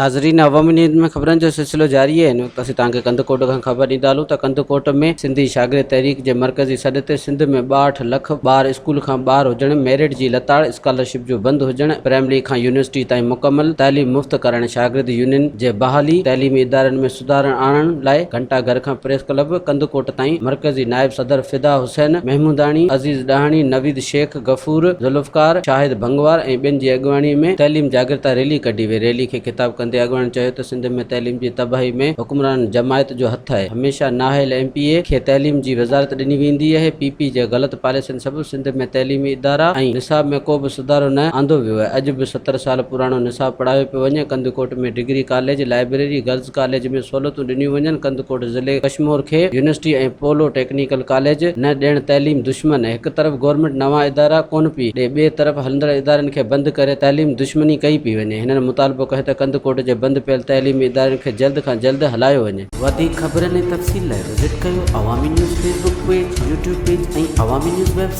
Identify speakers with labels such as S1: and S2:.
S1: नाज़रीन, अवामी न्यूज़ में ख़बरनि जो सिलसिलो जारी है। इन वक़्तु असीं तव्हांखे कंदकोट खां ख़बर ॾींदा हलूं त कंदकोट में सिंधी शागिर्द तहरीक जे मरकज़ी सॾ ते सिंध में 62 लख ॿार स्कूल खां ॿाहिरि हुजण, मेरिट जी लताड़, स्कॉलरशिप जो बंदि हुजण, प्राइमरी खां यूनिवर्सिटी ताईं मुकमल तालीम मुफ़्त करण, शागिर्द यूनियन जे बहाली, तइलीमी इदारनि में सुधार आणण लाइ घंटाघर खां प्रेस क्लब कंदकोट ताईं मरकज़ी नायब सदर फिदा हुसैन महमूदानी, अज़ीज़ ॾाहणी, नवीद शेख, गफ़ूर ज़ुल्फ़कार, शाहिद भंगवार ऐं ॿियनि जी अॻुवाणी में तइलीम जागृता रैली कढी वई। रैली खे ख़िताब कंदे अॻुवाणी चयो त सिंध में तइलीम जी तबाही में हुक्मरान जमायत जो हथ आहे। हमेशह नाहिल MPA खे तइलीम जी वज़ारत ॾिनी वेंदी आहे। PP जे ग़लति पॉलिसियुनि सबबि सिंध में तइलीमी इदारा ऐं निसाब में को बि सुधारो न आंदो वियो आहे। अॼु बि 70 साल पुराणो निसाब पढ़ायो पियो वञे। कंदकोट में degree college, library, girls college में सहूलियतूं ॾिनियूं वञनि। कंदकोट ज़िले कशमोर खे यूनिवर्सिटी ऐं पोलो टेक्निकल कॉलेज न ॾियण तइलीम दुश्मन आहे। हिकु तरफ़ गवर्नमेंट नवां इदारा कोन पई ॾे, ॿिए तरफ़ हलंदड़ इदारनि खे बंदि करे तइलीम दुश्मनी कई पई वञे। हिननि मुतालबो कयो त कंदकोट जे बंदि पियल तइलीमी इदारनि खे जल्द खां जल्द हलायो वञे। वधीक ख़बरनि ऐं तफ़सील लाइ विज़िट कयो अवामी news Facebook page, YouTube page ऐं अवामी न्यूज़ वेबसाइट।